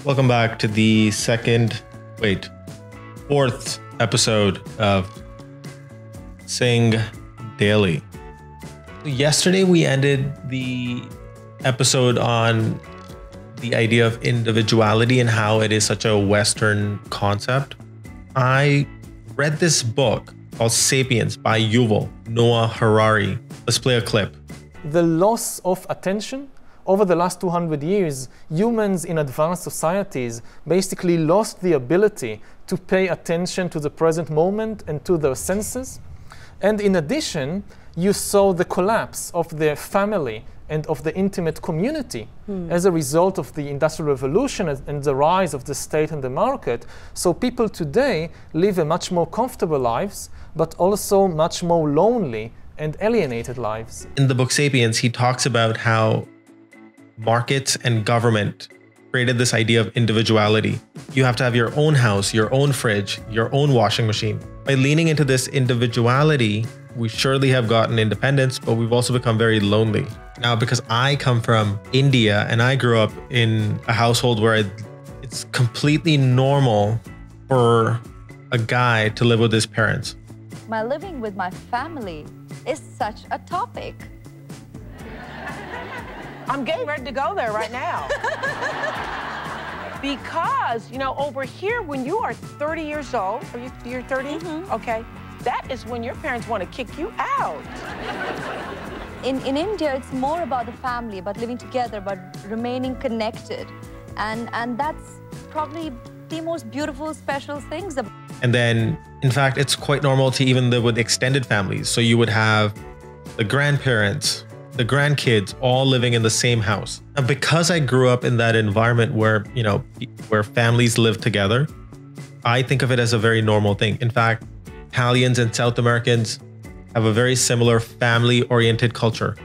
Welcome back to the fourth episode of Sing Daily. Yesterday we ended the episode on the idea of individuality and how it is such a Western concept. I read this book called Sapiens by Yuval, Noah Harari. Let's play a clip. The loss of attention. Over the last 200 years, humans in advanced societies basically lost the ability to pay attention to the present moment and to their senses. And in addition, you saw the collapse of the family and of the intimate community as a result of the Industrial Revolution and the rise of the state and the market. So people today live a much more comfortable lives, but also much more lonely and alienated lives. In the book Sapiens, he talks about how markets and government created this idea of individuality. You have to have your own house, your own fridge, your own washing machine. By leaning into this individuality, we surely have gotten independence, but we've also become very lonely. Now, because I come from India and I grew up in a household where it's completely normal for a guy to live with his parents. My living with my family is such a topic. I'm getting ready to go there right now. Because, over here, when you are 30 years old, you're 30? Mm-hmm. Okay. That is when your parents want to kick you out. In India, it's more about the family, about living together, about remaining connected. And that's probably the most beautiful, special things. And then, in fact, it's quite normal to even live with extended families. So you would have the grandparents, the grandkids all living in the same house. And because I grew up in that environment where, where families live together, I think of it as a very normal thing. In fact, Italians and South Americans have a very similar family-oriented culture.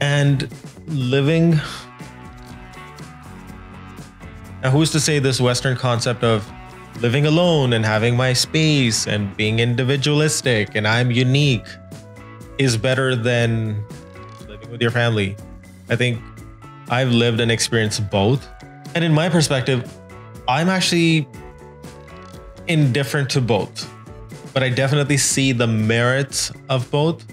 And living... Now, who's to say this Western concept of living alone and having my space and being individualistic and I'm unique is better than living with your family? I think I've lived and experienced both. And in my perspective, I'm actually indifferent to both, but I definitely see the merits of both.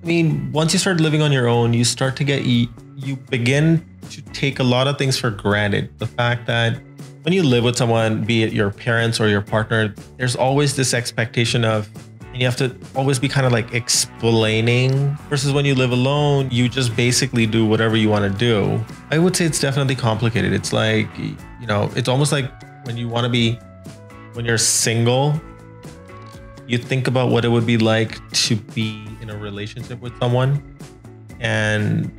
I mean, once you start living on your own, you start to you begin to take a lot of things for granted. The fact that when you live with someone, be it your parents or your partner, there's always this expectation of, and you have to always be kind of like explaining, versus when you live alone, you just basically do whatever you want to do. I would say it's definitely complicated. It's like, it's almost like when you're single, you think about what it would be like to be in a relationship with someone. And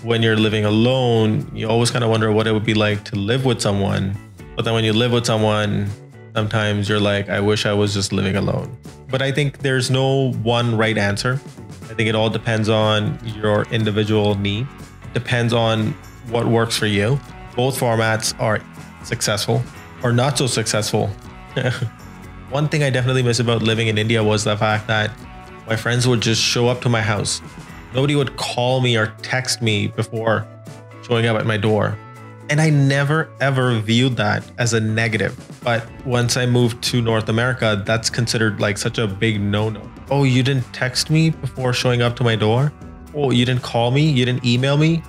when you're living alone, you always kind of wonder what it would be like to live with someone. But then when you live with someone, sometimes you're like, I wish I was just living alone. But I think there's no one right answer. I think it all depends on your individual need. Depends on what works for you. Both formats are successful or not so successful. One thing I definitely miss about living in India was the fact that my friends would just show up to my house. Nobody would call me or text me before showing up at my door. And I never ever viewed that as a negative. But once I moved to North America, that's considered like such a big no-no. Oh, you didn't text me before showing up to my door? Oh, you didn't call me? You didn't email me?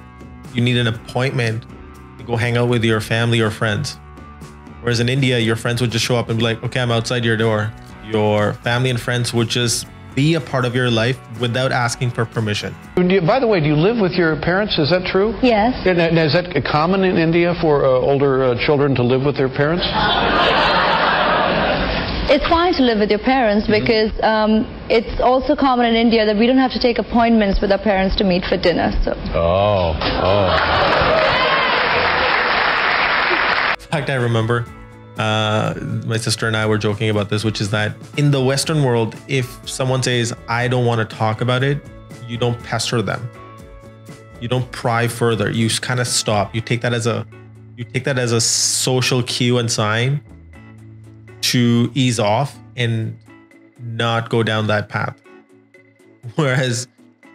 You need an appointment to go hang out with your family or friends. Whereas in India, your friends would just show up and be like, okay, I'm outside your door. Your family and friends would just be a part of your life without asking for permission. By the way, do you live with your parents? Is that true? Yes. And is that common in India for older children to live with their parents? It's fine to live with your parents because it's also common in India that we don't have to take appointments with our parents to meet for dinner. So. Oh. In fact, I remember my sister and I were joking about this, which is that in the Western world, if someone says, I don't want to talk about it, you don't pester them. You don't pry further. You kind of stop. You take that as a social cue and sign to ease off and not go down that path. Whereas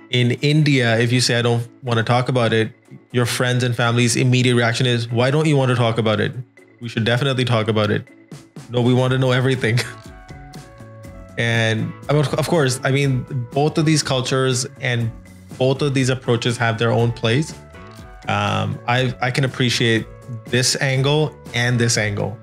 in India, if you say, I don't want to talk about it, your friends and family's immediate reaction is, why don't you want to talk about it? We should definitely talk about it. No, we want to know everything. And of course, I mean, both of these cultures and both of these approaches have their own place. I can appreciate this angle and this angle.